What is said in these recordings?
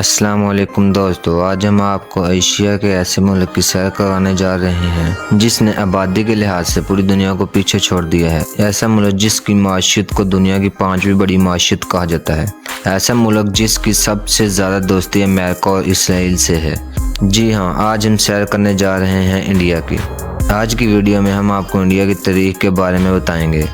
السلام علیکم دوستو، آج ہم آپ کو ایشیا کے ایسے ملک کی سیر کرانے جا رہے ہیں جس نے آبادی کے لحاظ سے پوری دنیا کو پیچھے چھوڑ دیا ہے۔ ایسا ملک جس کی معیشت کو دنیا کی 5ویں بڑی معیشت کہا جاتا ہے۔ ایسا ملک جس کی سب سے زیادہ دوستی امریکہ اور اسرائیل سے ہے۔ جی ہاں، آج ہم سیر کرنے جا رہے ہیں انڈیا کی۔ آج کی ویڈیو میں ہم آپ کو انڈیا کی تاریخ کے بارے میں بتائیں گے۔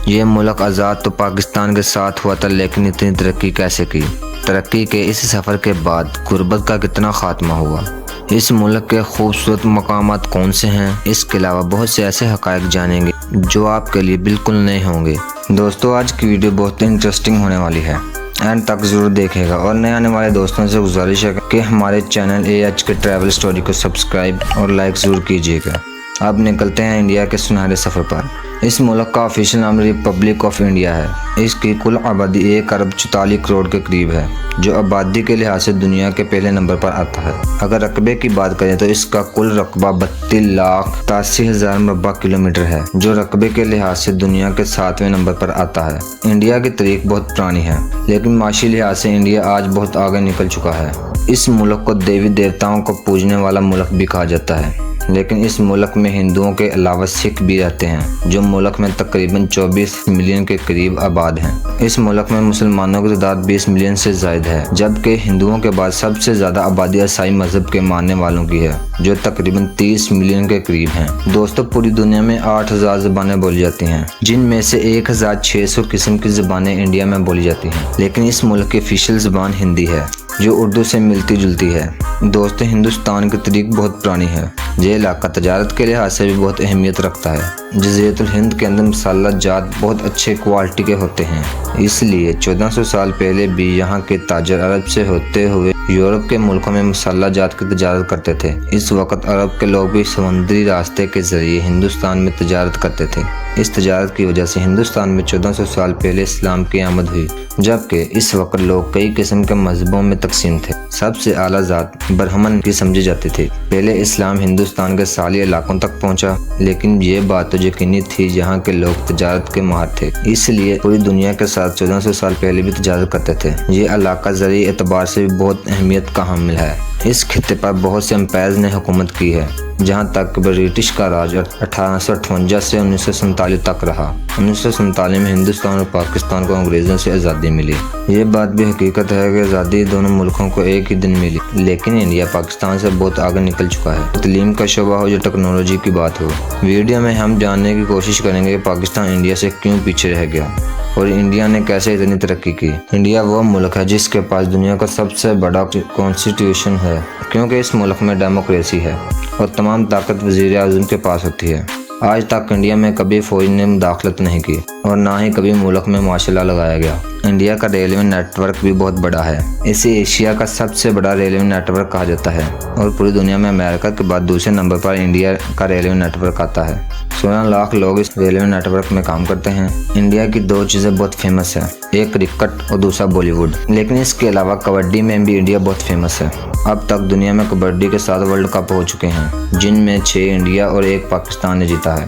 یہ ملک آزاد تو پاکستان کے ساتھ ہوا تھا، لیکن اتنی ترقی کیسے کی؟ ترقی کے اس سفر کے بعد غربت کا کتنا خاتمہ ہوا؟ اس ملک کے خوبصورت مقامات کون سے ہیں؟ اس کے علاوہ بہت سے ایسے حقائق جانیں گے جو آپ کے لیے بالکل نئے ہوں گے۔ دوستو، آج کی ویڈیو بہت انٹرسٹنگ ہونے والی ہے، اینڈ تک ضرور دیکھے گا، اور نئے آنے والے دوستوں سے گزارش ہے کہ ہمارے چینل AH کے ٹریول سٹوری کو سبسکرائب اور لائک ضرور کیجیے گا۔ اب نکلتے ہیں انڈیا کے سنہرے سفر پر۔ اس ملک کا آفیشیل نام ریپبلک آف انڈیا ہے۔ اس کی کل آبادی 1.44 کروڑ کے قریب ہے، جو آبادی کے لحاظ سے دنیا کے پہلے نمبر پر آتا ہے۔ اگر رقبے کی بات کریں تو اس کا کل رقبہ 32,83,000 مربع کلومیٹر ہے، جو رقبے کے لحاظ سے دنیا کے 7ویں نمبر پر آتا ہے۔ انڈیا کی تاریخ بہت پرانی ہے، لیکن معاشی لحاظ سے انڈیا آج بہت آگے نکل چکا ہے۔ اس ملک کو دیوی دیوتاؤں کو پوجنے والا ملک بھی کہا جاتا ہے، لیکن اس ملک میں ہندوؤں کے علاوہ سکھ بھی رہتے ہیں، جو ملک میں تقریباً 24 ملین کے قریب آباد ہیں۔ اس ملک میں مسلمانوں کی تعداد 20 ملین سے زائد ہے، جبکہ ہندوؤں کے بعد سب سے زیادہ آبادی عیسائی مذہب کے ماننے والوں کی ہے، جو تقریباً 30 ملین کے قریب ہیں۔ دوستو، پوری دنیا میں 8,000 زبانیں بولی جاتی ہیں، جن میں سے 1,600 قسم کی زبانیں انڈیا میں بولی جاتی ہیں، لیکن اس ملک کی آفیشیل زبان ہندی ہے، جو اردو سے ملتی جلتی ہے۔ دوستو، ہندوستان کی تاریخ بہت پرانی ہے۔ یہ علاقہ تجارت کے لحاظ سے بھی بہت اہمیت رکھتا ہے۔ جزیرۃ الہند کے اندر مسالہ جات بہت اچھے کوالٹی کے ہوتے ہیں، اس لیے 1400 سال پہلے بھی یہاں کے تاجر عرب سے ہوتے ہوئے یورپ کے ملکوں میں مسالہ جات کی تجارت کرتے تھے۔ اس وقت عرب کے لوگ بھی سمندری راستے کے ذریعے ہندوستان میں تجارت کرتے تھے۔ اس تجارت کی وجہ سے ہندوستان میں 1400 سال پہلے اسلام کی آمد ہوئی، جبکہ اس وقت لوگ کئی قسم کے مذہبوں میں تقسیم تھے۔ سب سے اعلیٰ ذات برہمن کی سمجھی جاتی تھی۔ پہلے اسلام ہندوستان کے ساحلی علاقوں تک پہنچا، لیکن یہ بات تو یقینی تھی یہاں کے لوگ تجارت کے ماہر تھے، اس لیے پوری دنیا کے ساتھ 1400 سال پہلے بھی تجارت کرتے تھے۔ یہ علاقہ زرعی اعتبار سے بھی بہت اہمیت کا حامل ہے۔ اس خطے پر بہت سے امپائرز نے حکومت کی ہے، جہاں تک برٹش کا راج 1858 سے 1947 تک رہا۔ 1947 میں ہندوستان اور پاکستان کو انگریزوں سے آزادی ملی۔ یہ بات بھی حقیقت ہے کہ آزادی دونوں ملکوں کو ایک ہی دن ملی، لیکن انڈیا پاکستان سے بہت آگے نکل چکا ہے۔ تعلیم کا شعبہ ہو یا ٹیکنالوجی کی بات ہو، ویڈیو میں ہم جاننے کی کوشش کریں گے کہ پاکستان انڈیا سے کیوں پیچھے رہ گیا اور انڈیا نے کیسے اتنی ترقی کی۔ انڈیا وہ ملک ہے جس کے پاس دنیا کا سب سے بڑا کانسٹیٹیوشن ہے، کیونکہ اس ملک میں ڈیموکریسی ہے اور تمام طاقت وزیر اعظم کے پاس ہوتی ہے۔ آج تک انڈیا میں کبھی فوج نے مداخلت نہیں کی اور نہ ہی کبھی ملک میں مارشل لا لگایا گیا۔ انڈیا کا ریلوے نیٹ ورک بھی بہت بڑا ہے۔ اسے ایشیا کا سب سے بڑا ریلوے نیٹ ورک کہا جاتا ہے، اور پوری دنیا میں امریکہ کے بعد دوسرے نمبر پر انڈیا کا ریلوے نیٹ ورک آتا ہے۔ 16 لاکھ لوگ اس ریلوے نیٹ ورک میں کام کرتے ہیں۔ انڈیا کی 2 چیزیں بہت فیمس ہیں، ایک کرکٹ اور دوسرا بالی ووڈ، لیکن اس کے علاوہ کبڈی میں بھی انڈیا بہت فیمس ہے۔ اب تک دنیا میں کبڈی کے 7 ورلڈ کپ ہو چکے ہیں، جن میں 6 انڈیا اور 1 پاکستان نے جیتا ہے۔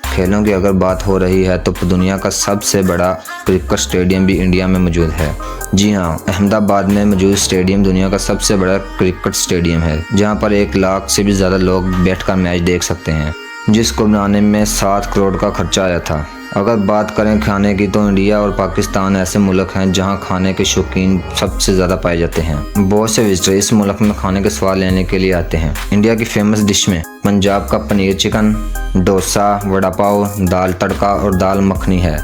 کھیلوں کی اگر بات ہو رہی ہے تو دنیا کا سب سے بڑا کرکٹ اسٹیڈیم بھی انڈیا میں موجود ہے۔ جی ہاں، احمد آباد میں موجود اسٹیڈیم دنیا کا سب سے بڑا کرکٹ اسٹیڈیم ہے، جہاں پر 1 لاکھ سے بھی زیادہ لوگ بیٹھ کر میچ دیکھ سکتے ہیں، جس کو بنانے میں 7 کروڑ کا خرچہ آیا تھا۔ اگر بات کریں کھانے کی تو انڈیا اور پاکستان ایسے ملک ہیں جہاں کھانے کے شوقین سب سے زیادہ پائے جاتے ہیں۔ بہت سے وزٹر اس ملک میں کھانے کے سواد لینے کے لیے آتے ہیں۔ انڈیا کی فیمس ڈش میں پنجاب کا پنیر چکن، ڈوسا، وڑا پاؤ، دال تڑکا اور دال مکھنی ہے،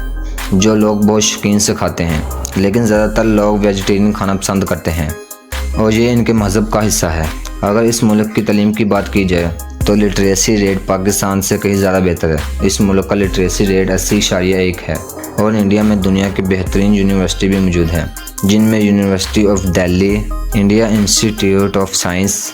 جو لوگ بہت شوقین سے کھاتے ہیں، لیکن زیادہ تر لوگ ویجیٹیرین کھانا پسند کرتے ہیں، اور یہ ان کے مذہب کا حصہ ہے۔ اگر اس ملک کی تعلیم کی بات کی جائے تو لٹریسی ریٹ پاکستان سے کہیں زیادہ بہتر ہے۔ اس ملک کا لٹریسی ریٹ 80.1 ہے، اور انڈیا میں دنیا کی بہترین یونیورسٹی بھی موجود ہے، جن میں university of Delhi, India institute of science,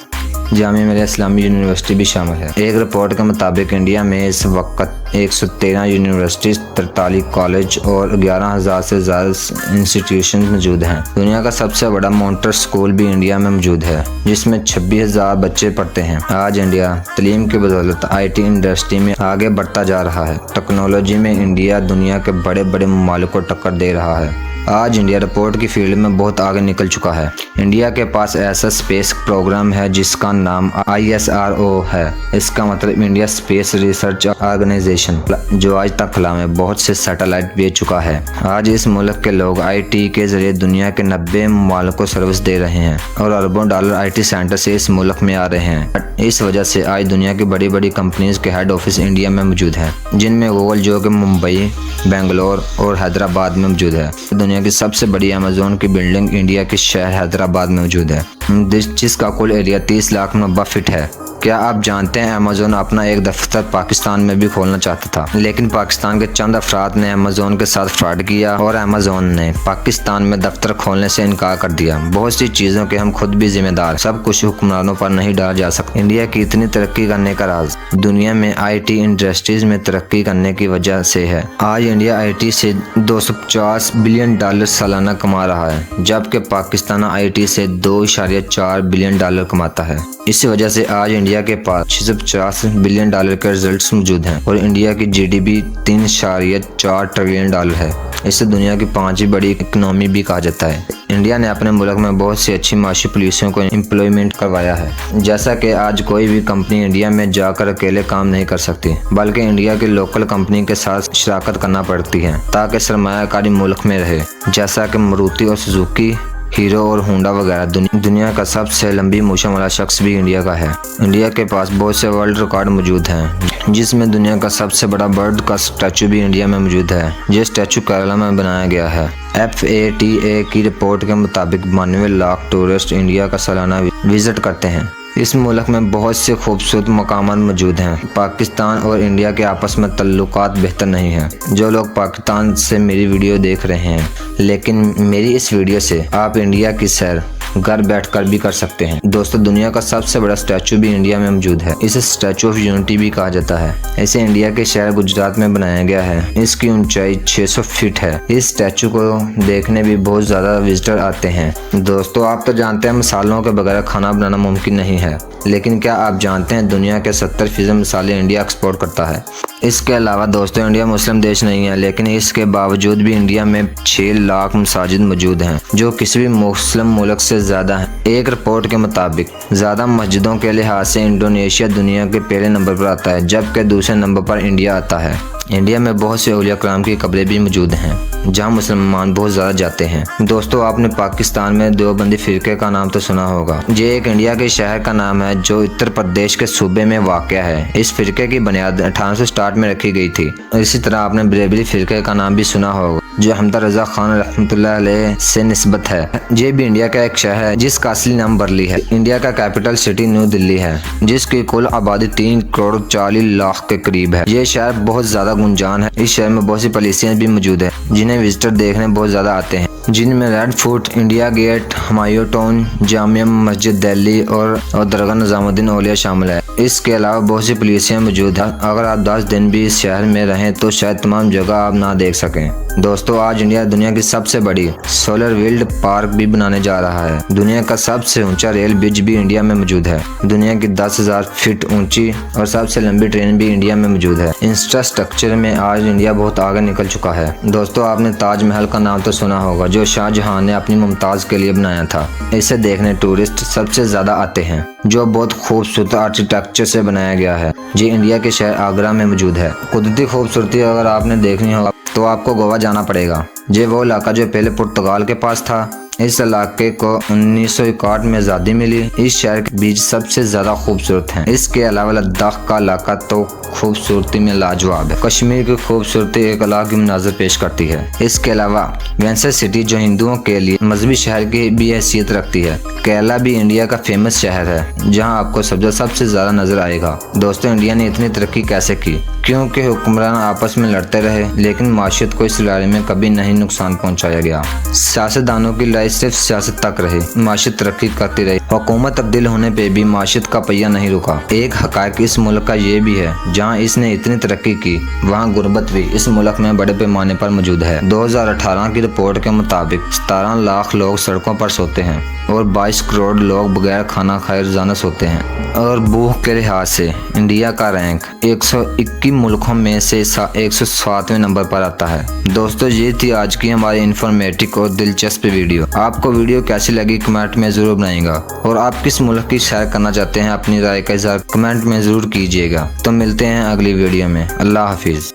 Jamia Millia Islamia university بھی شامل ہے۔ ایک رپورٹ کے مطابق انڈیا میں اس وقت 113 یونیورسٹیز، 43 کالج اور 11,000 سے زیادہ انسٹیٹیوشن موجود ہیں۔ دنیا کا سب سے بڑا مونٹر اسکول بھی انڈیا میں موجود ہے، جس میں 26,000 بچے پڑھتے ہیں۔ آج انڈیا تعلیم کی بدولت IT انڈسٹری میں آگے بڑھتا جا رہا ہے۔ ٹیکنالوجی میں انڈیا دنیا کے بڑے بڑے ممالک کو ٹکر دے رہا ہے۔ आज इंडिया रिपोर्ट की फील्ड में बहुत आगे निकल चुका है। इंडिया के पास ऐसा स्पेस प्रोग्राम है जिसका नाम ISRO है। इसका मतलब इंडिया स्पेस रिसर्च ऑर्गेनाइजेशन, जो आज तक खला में बहुत से सैटेलाइट भेज चुका है। आज इस मुल्क के लोग IT के जरिए दुनिया के 90 ममालिक को सर्विस दे रहे हैं और अरबों डॉलर IT सेंटर से इस मुल्क में आ रहे हैं। इस वजह से आज दुनिया की बड़ी बड़ी कंपनीज के हेड ऑफिस इंडिया में मौजूद हैं, जिनमें गूगल जो कि मुंबई, बेंगलोर और हैदराबाद में मौजूद है। दुनिया की सबसे बड़ी अमेज़न की बिल्डिंग इंडिया के शहर हैदराबाद में मौजूद है, जिसका कुल एरिया 30 लाख मुरब्बा फीट है। क्या आप जानते हैं अमेज़न अपना एक दफ्तर पाकिस्तान में भी खोलना चाहता था, लेकिन पाकिस्तान के चंद अफराद ने अमेज़न के साथ फ्रॉड किया और अमेज़न ने पाकिस्तान में दफ्तर खोलने से इनकार कर दिया। बहुत सी चीज़ों के हम खुद भी जिम्मेदार, सब कुछ हुक्मरानों पर नहीं डाला जा सकता। इंडिया की इतनी तरक्की करने का राज दुनिया में IT इंडस्ट्रीज में तरक्की करने की वजह से है। आज इंडिया IT से $250 बिलियन सालाना कमा रहा है, जबकि पाकिस्तान IT से $2.4 बिलियन कमाता है। इसी वजह से आज इंडिया के पास $650 बिलियन के रिजल्ट्स मौजूद हैं और इंडिया की GDP $3.4 ट्रिलियन है। इसे दुनिया की 5वीं बड़ी इकोनॉमी भी कहा जाता है। इंडिया ने अपने मुल्क में बहुत सी अच्छी माशी पुलिसों को एम्प्लॉयमेंट करवाया है। जैसा कि आज कोई भी कंपनी इंडिया में जाकर अकेले काम नहीं कर सकती, बल्कि इंडिया की लोकल कंपनी के साथ शराकत करना पड़ती है ताकि सरमायाकारी मुल्क में रहे। जैसा कि मारुति और सुजुकी, हीरो और होंडा वगैरह। दुनिया का सबसे लंबी मूछों वाला शख्स भी इंडिया का है। इंडिया के पास बहुत से वर्ल्ड रिकॉर्ड मौजूद हैं, जिसमें दुनिया का सबसे बड़ा बर्ड का स्टैचू भी इंडिया में मौजूद है। ये स्टैचू केरला में बनाया गया है। FATA की रिपोर्ट के मुताबिक 92 लाख टूरिस्ट इंडिया का सालाना विजिट करते हैं। इस मुल्क में बहुत से खूबसूरत मकामात मौजूद हैं। पाकिस्तान और इंडिया के आपस में तल्लुकात बेहतर नहीं हैं। जो लोग पाकिस्तान से मेरी वीडियो देख रहे हैं, लेकिन मेरी इस वीडियो से आप इंडिया की सैर घर बैठकर भी कर सकते हैं। दोस्तों, दुनिया का सबसे बड़ा स्टैचू भी इंडिया में मौजूद है। इसे स्टैचू ऑफ यूनिटी भी कहा जाता है। इसे इंडिया के शहर गुजरात में बनाया गया है। इसकी ऊंचाई 600 फीट है। इस स्टैचू को देखने भी बहुत ज्यादा विजिटर आते हैं। दोस्तों, आप तो जानते हैं मसालों के बगैर खाना बनाना मुमकिन नहीं है, लेकिन क्या आप जानते हैं दुनिया के 70% मसाले इंडिया एक्सपोर्ट करता है। इसके अलावा दोस्तों, इंडिया मुस्लिम देश नहीं है, लेकिन इसके बावजूद भी इंडिया में 6 लाख मसाजिद मौजूद हैं, जो किसी भी मुस्लिम मुल्क से ज़्यादा हैं। एक रिपोर्ट के मुताबिक ज़्यादा मस्जिदों के लिहाज से इंडोनेशिया दुनिया के पहले नंबर पर आता है, जबकि दूसरे नंबर पर इंडिया आता है। इंडिया में बहुत से औलिया कराम की कब्रें भी मौजूद हैं, जहां मुसलमान बहुत ज़्यादा जाते हैं। दोस्तों, आपने पाकिस्तान में देवबंदी फ़िरके का नाम तो सुना होगा। ये एक इंडिया के शहर का नाम है जो उत्तर प्रदेश के सूबे में वाक़या है। इस फ़िरके की बुनियाद 1860 में रखी गई थी। इसी तरह आपने बरेलवी फ़िरके का नाम भी सुना होगा, जो हमदा रज़ा खान रहमतुल्लाह अलैह से निस्बत है। ये भी इंडिया का एक शहर है जिसका असली नाम बरली है। इंडिया का कैपिटल सिटी न्यू दिल्ली है, जिसकी कुल आबादी 3.40 करोड़ के करीब है। ये शहर बहुत ज़्यादा गुंजान है। इस शहर में बहुत सी पॉलिसियाँ भी मौजूद है, जिन्हें विजिटर देखने बहुत ज़्यादा आते हैं, जिनमें red fort, India gate, Humayun tomb, Jama Masjid Delhi और दरगाह निजामुद्दीन औलिया शामिल है। इसके अलावा बहुत सी पॉलिसियाँ मौजूद है। अगर आप 10 दिन भी इस शहर में रहें तो शायद तमाम जगह आप ना देख सकें। दोस्तों, आज इंडिया दुनिया की सबसे बड़ी सोलर विल्ड पार्क भी बनाने जा रहा है। दुनिया का सबसे ऊंचा रेल ब्रिज भी इंडिया में मौजूद है। दुनिया की 10,000 फीट ऊंची और सबसे लंबी ट्रेन भी इंडिया में मौजूद है। इंफ्रास्ट्रक्चर में आज इंडिया बहुत आगे निकल चुका है। दोस्तों, आपने ताजमहल का नाम तो सुना होगा, जो शाहजहां ने अपनी मुमताज के लिए बनाया था। इसे देखने टूरिस्ट सबसे ज्यादा आते हैं, जो बहुत खूबसूरत आर्किटेक्चर से बनाया गया है। ये इंडिया के शहर आगरा में मौजूद है। कुदरती खूबसूरती अगर आपने देखनी हो तो आपको गोवा जाना पड़ेगा। ये वो इलाका जो पहले पुर्तगाल के पास था। इस इलाके को 1961 में आज़ादी मिली। इस शहर के बीच सबसे ज्यादा खूबसूरत है। इसके अलावा लद्दाख का इलाका तो खूबसूरती में लाजवाब है। कश्मीर की खूबसूरती एक अलग ही मनाज़र पेश करती है। इसके अलावा वेंसर सिटी जो हिंदुओं के लिए मजहबी शहर की भी हैसियत रखती है। केरला भी इंडिया का फेमस शहर है, जहाँ आपको सब्जा सबसे ज्यादा नजर आएगा। दोस्तों, इंडिया ने इतनी तरक्की कैसे की? क्योंकि हुक्मरान आपस में लड़ते रहे, लेकिन माशियत को इस लड़ाई में कभी नहीं नुकसान पहुंचाया गया। सियासतदानों की लड़ाई सिर्फ सियासत तक रही, माशियत तरक्की करती रही। हुकूमत तब्दील होने पे भी माशियत का पहिया नहीं रुका। एक हक़ाइक़ इस मुल्क का ये भी है, जहाँ इसने इतनी तरक्की की, वहाँ गुर्बत भी इस मुल्क में बड़े पैमाने पर मौजूद है। 2018 की रिपोर्ट के मुताबिक 17 लाख लोग सड़कों पर सोते हैं। اور 22 करोड़ लोग बगैर खाना खाए रोजाना सोते हैं। और भूख के लिहाज से इंडिया का रैंक 121 मुल्कों में से 107वें नंबर पर आता है। दोस्तों, ये थी आज की हमारी इन्फॉर्मेटिव और दिलचस्प वीडियो। आपको वीडियो कैसी लगी कमेंट में ज़रूर बनाइएगा, और आप किस मुल्क की सैर करना चाहते हैं अपनी राय का इज़हार कमेंट में ज़रूर कीजिएगा। तो मिलते हैं अगली वीडियो में। अल्लाह हाफिज़।